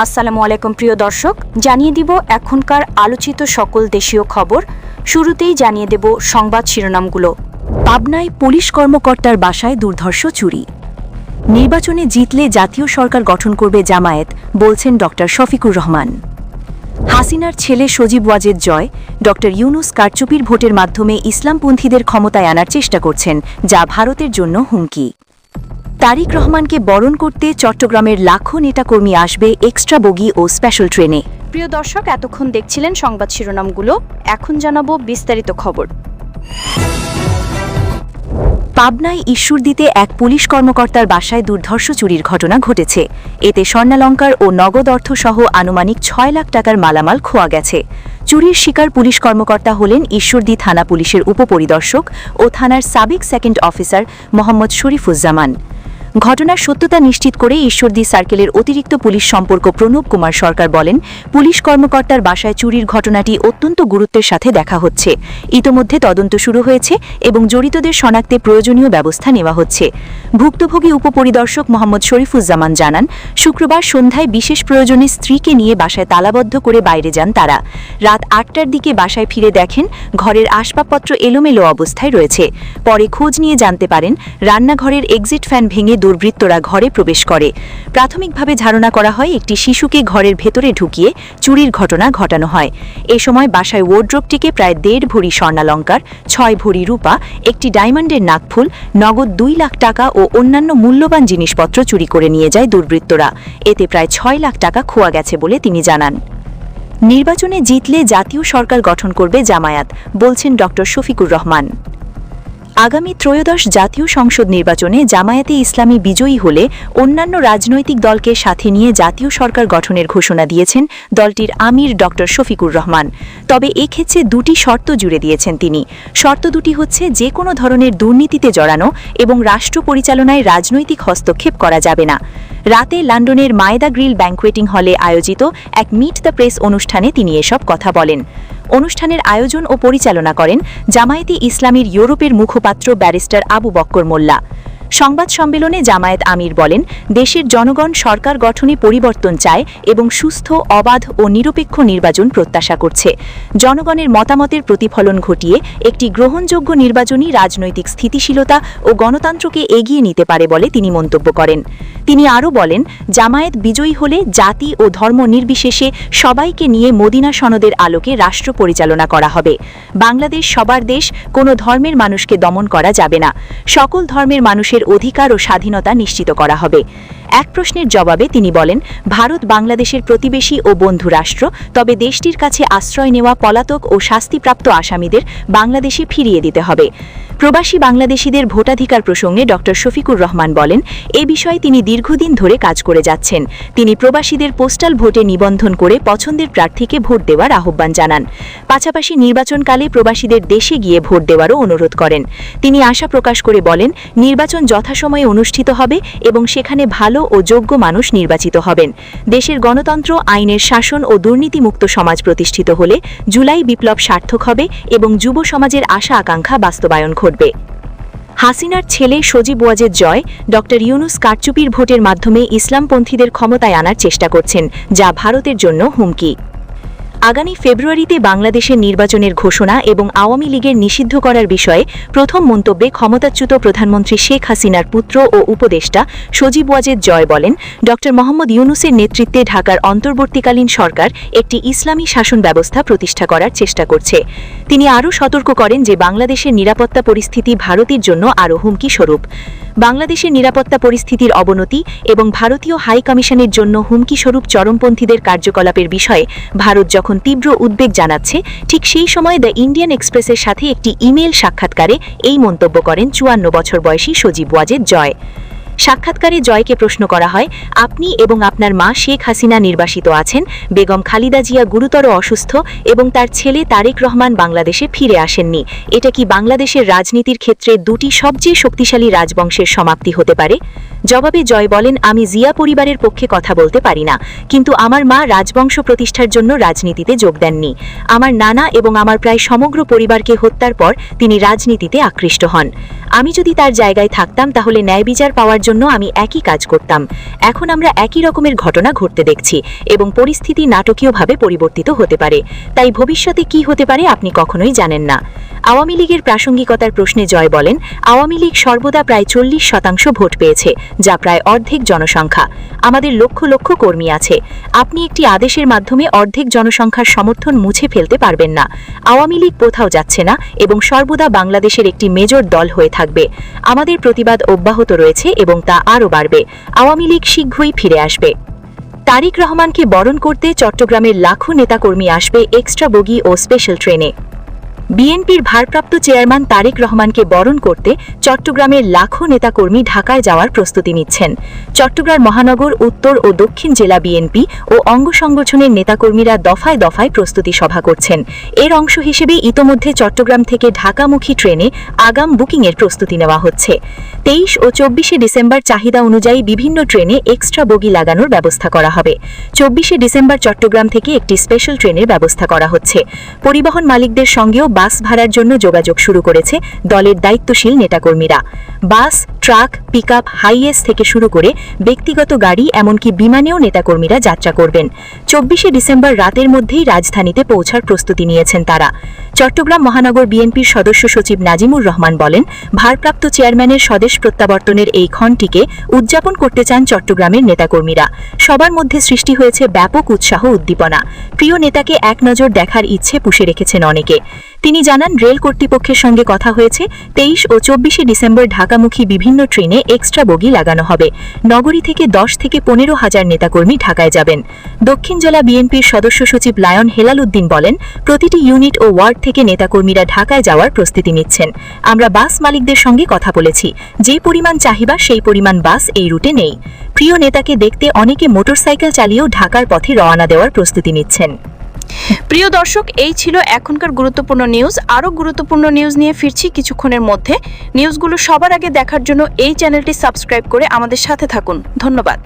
আসসালামু আলাইকুম প্রিয় দর্শক, জানিয়ে দিব এখনকার আলোচিত সকল দেশীয় খবর। শুরুতেই জানিয়ে দেব সংবাদ শিরোনামগুলো। পাবনায় পুলিশ কর্মকর্তার বাসায় দুর্ধর্ষ চুরি। নির্বাচনে জিতলে জাতীয় সরকার গঠন করবে জামায়াত, বলছেন ড শফিকুর রহমান। হাসিনার ছেলে সজীব ওয়াজেদ জয়, ড ইউনুস কারচুপির ভোটের মাধ্যমে ইসলামপন্থীদের ক্ষমতায় আনার চেষ্টা করছেন, যা ভারতের জন্য হুমকি। তারিক রহমানকে বরণ করতে চট্টগ্রামের লাখো নেতাকর্মী আসবে এক্সট্রা বগি ও স্পেশাল ট্রেনে। প্রিয় দর্শক, এতক্ষণ দেখছিলেন সংবাদ শিরোনামগুলো, এখন জানাবো বিস্তারিত খবর। পাবনায় ঈশ্বরদীতে এক পুলিশ কর্মকর্তার বাসায় দুর্ধর্ষ চুরির ঘটনা ঘটেছে। এতে স্বর্ণালঙ্কার ও নগদ অর্থসহ আনুমানিক ৬ লাখ টাকার মালামাল খোয়া গেছে। চুরির শিকার পুলিশ কর্মকর্তা হলেন ঈশ্বরদী থানা পুলিশের উপপরিদর্শক ও থানার সাবেক সেকেন্ড অফিসার মোহাম্মদ শরীফুজ্জামান। ঘটনার সত্যতা নিশ্চিত করে ঈশ্বরদী সার্কেলের অতিরিক্ত পুলিশ সম্পর্ক প্রণব কুমার সরকার বলেন, পুলিশ কর্মকর্তার বাসায় চুরির ঘটনাটি অত্যন্ত গুরুত্বের সাথে দেখা হচ্ছে। ইতোমধ্যে তদন্ত শুরু হয়েছে এবং জড়িতদের শনাক্তে প্রয়োজনীয় ব্যবস্থা নেওয়া হচ্ছে। ভুক্তভোগী উপপরিদর্শক মোহাম্মদ শরীফুজ্জামান জানান, শুক্রবার সন্ধ্যায় বিশেষ প্রয়োজনে স্ত্রীকে নিয়ে বাসায় তালাবদ্ধ করে বাইরে যান তারা। রাত ৮টার দিকে বাসায় ফিরে দেখেন ঘরের আসবাবপত্র এলোমেলো অবস্থায় রয়েছে। পরে খোঁজ নিয়ে জানতে পারেন রান্নাঘরের এক্সিট ফ্যান ভেঙে দুর্বৃত্তরা ঘরে প্রবেশ করে। প্রাথমিকভাবে ধারণা করা হয় একটি শিশুকে ঘরের ভেতরে ঢুকিয়ে চুরির ঘটনা ঘটানো হয়। এ সময় বাসায় ওয়ার্ড্রোবটিকে প্রায় ১.৫ ভরি স্বর্ণালঙ্কার, ৬ ভরি রূপা, একটি ডায়মন্ডের নাকফুল, নগদ ২ লাখ টাকা ও অন্যান্য মূল্যবান জিনিসপত্র চুরি করে নিয়ে যায় দুর্বৃত্তরা। এতে প্রায় ৬ লাখ টাকা খোয়া গেছে বলে তিনি জানান। নির্বাচনে জিতলে জাতীয় সরকার গঠন করবে জামায়াত, বলছেন ড শফিকুর রহমান। আগামী ত্রয়োদশ জাতীয় সংসদ নির্বাচনে জামায়াতে ইসলামী বিজয়ী হলে অন্যান্য রাজনৈতিক দলকে সাথে নিয়ে জাতীয় সরকার গঠনের ঘোষণা দিয়েছেন দলটির আমির ড শফিকুর রহমান। তবে এক্ষেত্রে দুটি শর্ত জুড়ে দিয়েছেন তিনি। শর্ত দুটি হচ্ছে, যে কোনো ধরনের দুর্নীতিতে জড়ানো এবং রাষ্ট্র পরিচালনায় রাজনৈতিক হস্তক্ষেপ করা যাবে না। রাতে লন্ডনের মায়দা গ্রিল ব্যাংকুয়েটিং হলে আয়োজিত এক মিট দ্য প্রেস অনুষ্ঠানে তিনি এসব কথা বলেন। অনুষ্ঠানের আয়োজন ও পরিচালনা করেন জামায়াতে ইসলামীর ইউরোপের মুখপাত্র ব্যারিস্টার আবু বক্কর মোল্লা। সংবাদ সম্মেলনে জামায়াত আমির বলেন, দেশের জনগণ সরকার গঠনে পরিবর্তন চায় এবং সুস্থ, অবাধ ও নিরপেক্ষ নির্বাচন প্রত্যাশা করছে। জনগণের মতামতের প্রতিফলন ঘটিয়ে একটি গ্রহণযোগ্য নির্বাচনী রাজনৈতিক স্থিতিশীলতা ও গণতন্ত্রকে এগিয়ে নিতে পারে বলে তিনি মন্তব্য করেন। তিনি আরও বলেন, জামায়াত বিজয়ী হলে জাতি ও ধর্ম নির্বিশেষে সবাইকে নিয়ে মদিনা সনদের আলোকে রাষ্ট্র পরিচালনা করা হবে। বাংলাদেশ সবার দেশ, কোনো ধর্মের মানুষকে দমন করা যাবে না। সকল ধর্মের মানুষের অধিকার ও স্বাধীনতা নিশ্চিত করা হবে। এক প্রশ্নের জবাবে তিনি বলেন, ভারত বাংলাদেশের প্রতিবেশী ও বন্ধু রাষ্ট্র, তবে দেশটির কাছে আশ্রয় নেওয়া পলাতক ও শাস্তিপ্রাপ্ত আসামিদের বাংলাদেশে ফিরিয়ে দিতে হবে। প্রবাসী বাংলাদেশিদের ভোটাধিকার প্রসঙ্গে ড শফিকুর রহমান বলেন, এ বিষয়ে তিনি দীর্ঘদিন ধরে কাজ করে যাচ্ছেন। তিনি প্রবাসীদের পোস্টাল ভোটে নিবন্ধন করে পছন্দের প্রার্থীকে ভোট দেওয়ার আহ্বান জানান। পাশাপাশি নির্বাচনকালে প্রবাসীদের দেশে গিয়ে ভোট দেওয়ারও অনুরোধ করেন। তিনি আশা প্রকাশ করে বলেন, নির্বাচন যথাসময়ে অনুষ্ঠিত হবে এবং সেখানে ভালো ও যোগ্য মানুষ নির্বাচিত হবেন। দেশের গণতন্ত্র, আইনের শাসন ও দুর্নীতিমুক্ত সমাজ প্রতিষ্ঠিত হলে জুলাই বিপ্লব সার্থক হবে এবং যুব সমাজের আশা আকাঙ্ক্ষা বাস্তবায়ন ঘটবে। হাসিনার ছেলে সজীব ওয়াজেদ জয় ড ইউনুস কারচুপির ভোটের মাধ্যমে ইসলামপন্থীদের ক্ষমতায় আনার চেষ্টা করছেন, যা ভারতের জন্য হুমকি। আগামী ফেব্রুয়ারিতে বাংলাদেশের নির্বাচনের ঘোষণা এবং আওয়ামী লীগের নিষিদ্ধ করার বিষয়ে প্রথম মন্তব্যে ক্ষমতাচ্যুত প্রধানমন্ত্রী শেখ হাসিনার পুত্র ও উপদেষ্টা সজীব ওয়াজেদ জয় বলেন, ড মোহাম্মদ ইউনুসের নেতৃত্বে ঢাকার অন্তর্বর্তীকালীন সরকার একটি ইসলামী শাসন ব্যবস্থা প্রতিষ্ঠা করার চেষ্টা করছে। তিনি আরও সতর্ক করেন যে বাংলাদেশের নিরাপত্তা পরিস্থিতি ভারতের জন্য আরও হুমকি স্বরূপ। বাংলাদেশের নিরাপত্তা পরিস্থিতির অবনতি এবং ভারতীয় হাই কমিশনের জন্য হুমকি স্বরূপ চরমপন্থীদের কার্যকলাপের বিষয়ে ভারত যখন তীব্র উদ্বেগ জানাচ্ছে, ঠিক সেই সময় দ্য ইন্ডিয়ান এক্সপ্রেসের সাথে একটি ইমেইল সাক্ষাৎকারে এই মন্তব্য করেন ৫৪ বছর বয়সী সজীব ওয়াজেদ জয়। সাক্ষাৎকারে জয়কে প্রশ্ন করা হয়, আপনি এবং আপনার মা শেখ হাসিনা নির্বাসিত আছেন, বেগম খালেদা জিয়া গুরুতর অসুস্থ এবং তার ছেলে তারেক রহমান বাংলাদেশে ফিরে আসেননি। এটা কি বাংলাদেশের রাজনীতির ক্ষেত্রে দুটি সবচেয়ে শক্তিশালী রাজবংশের সমাপ্তি হতে পারে? জবাবে জয় বলেন, আমি জিয়া পরিবারের পক্ষে কথা বলতে পারি না, কিন্তু আমার মা রাজবংশ প্রতিষ্ঠার জন্য রাজনীতিতে যোগ দেননি। আমার নানা এবং আমার প্রায় সমগ্র পরিবারকে হত্যার পর তিনি রাজনীতিতে আকৃষ্ট হন। আমি যদি তার জায়গায় থাকতাম তাহলে ন্যায় বিচার পাওয়ার জন্য আমি একই কাজ করতাম। এখন আমরা একই রকমের ঘটনা ঘটতে দেখছি এবং পরিস্থিতি নাটকীয়ভাবে পরিবর্তিত হতে পারে। তাই ভবিষ্যতে কি হতে পারে আপনি কখনোই জানেন না। আওয়ামী লীগের প্রাসঙ্গিকতার প্রশ্নে জয় বলেন, আওয়ামী লীগ সর্বদা প্রায় 40% ভোট পেয়েছে, যা প্রায় অর্ধেক জনসংখ্যা। আমাদের লক্ষ লক্ষ কর্মী আছে। আপনি একটি আদেশের মাধ্যমে অর্ধেক জনসংখ্যার সমর্থন মুছে ফেলতে পারবেন না। আওয়ামী লীগ কোথাও যাচ্ছে না এবং সর্বদা বাংলাদেশের একটি মেজর দল হয়ে থাকবে। আমাদের প্রতিবাদ অব্যাহত রয়েছে এবং তা আরও বাড়বে। আওয়ামী লীগ শীঘ্রই ফিরে আসবে। তারেক রহমানকে বরণ করতে চট্টগ্রামের লাখো নেতাকর্মী আসবে এক্সট্রা বগি ও স্পেশাল ট্রেনে। বিএনপির ভারপ্রাপ্ত চেয়ারম্যান তারেক রহমানকে বরণ করতে চট্টগ্রামের লাখো নেতাকর্মী ঢাকায় যাওয়ার প্রস্তুতি নিচ্ছেন। চট্টগ্রাম মহানগর, উত্তর ও দক্ষিণ জেলা বিএনপি ও অঙ্গ সংগঠনের নেতাকর্মীরা দফায় দফায় প্রস্তুতি সভা করছেন। এর অংশ হিসেবে ইতোমধ্যে চট্টগ্রাম থেকে ঢাকামুখী ট্রেনে আগাম বুকিংয়ের প্রস্তুতি নেওয়া হচ্ছে। 23 ও 24 ডিসেম্বর চাহিদা অনুযায়ী বিভিন্ন ট্রেনে এক্সট্রা বগি লাগানোর ব্যবস্থা করা হবে। 24 ডিসেম্বর চট্টগ্রাম থেকে একটি স্পেশাল ট্রেনের ব্যবস্থা করা হচ্ছে। পরিবহন মালিকদের সঙ্গেও বাস ভাড়ার জন্য যোগাযোগ শুরু করেছে দলের দায়িত্বশীল নেতাকর্মীরা। বাস, ট্রাক, পিকআপ, হাইএস থেকে শুরু করে ব্যক্তিগত গাড়ি এমনকি বিমানেও নেতাকর্মীরা যাত্রা করবেন। 24 ডিসেম্বর রাতের মধ্যেই রাজধানীতে পৌঁছার প্রস্তুতি নিয়েছেন তারা। চট্টগ্রাম মহানগর বিএনপির সদস্য সচিব নাজিমুর রহমান বলেন, ভারপ্রাপ্ত চেয়ারম্যানের স্বদেশ প্রত্যাবর্তনের এই ক্ষণটিকে উদযাপন করতে চান চট্টগ্রামের নেতাকর্মীরা। সবার মধ্যে সৃষ্টি হয়েছে ব্যাপক উৎসাহ উদ্দীপনা। প্রিয় নেতাকে এক নজর দেখার ইচ্ছে পুষে রেখেছেন অনেকে। তিনি জানান, রেল কর্তৃপক্ষের সঙ্গে কথা হয়েছে। 23 ও 24 ডিসেম্বর ঢাকামুখী বিভিন্ন ট্রেনে এক্সট্রা বগি লাগানো হবে। নগরী থেকে 10 থেকে 15 হাজার নেতাকর্মী ঢাকায় যাবেন। দক্ষিণ জেলা বিএনপির সদস্য সচিব লায়ন হেলাল উদ্দিন বলেন, প্রতিটি ইউনিট ও ওয়ার্ড থেকে নেতাকর্মীরা ঢাকায় যাওয়ার প্রস্তুতি নিচ্ছেন। আমরা বাস মালিকদের সঙ্গে কথা বলেছি। যে পরিমাণ চাহিদা সেই পরিমাণ বাস এই রুটে নেই। প্রিয় নেতাকে দেখতে অনেকে মোটরসাইকেল চালিয়েও ঢাকার পথে রওনা দেওয়ার প্রস্তুতি নিচ্ছেন। প্রিয় দর্শক, এই ছিল এখনকার গুরুত্বপূর্ণ নিউজ। আরও গুরুত্বপূর্ণ নিউজ নিয়ে ফিরছি কিছুক্ষণের মধ্যে। নিউজগুলো সবার আগে দেখার জন্য এই চ্যানেলটি সাবস্ক্রাইব করে আমাদের সাথে থাকুন। ধন্যবাদ।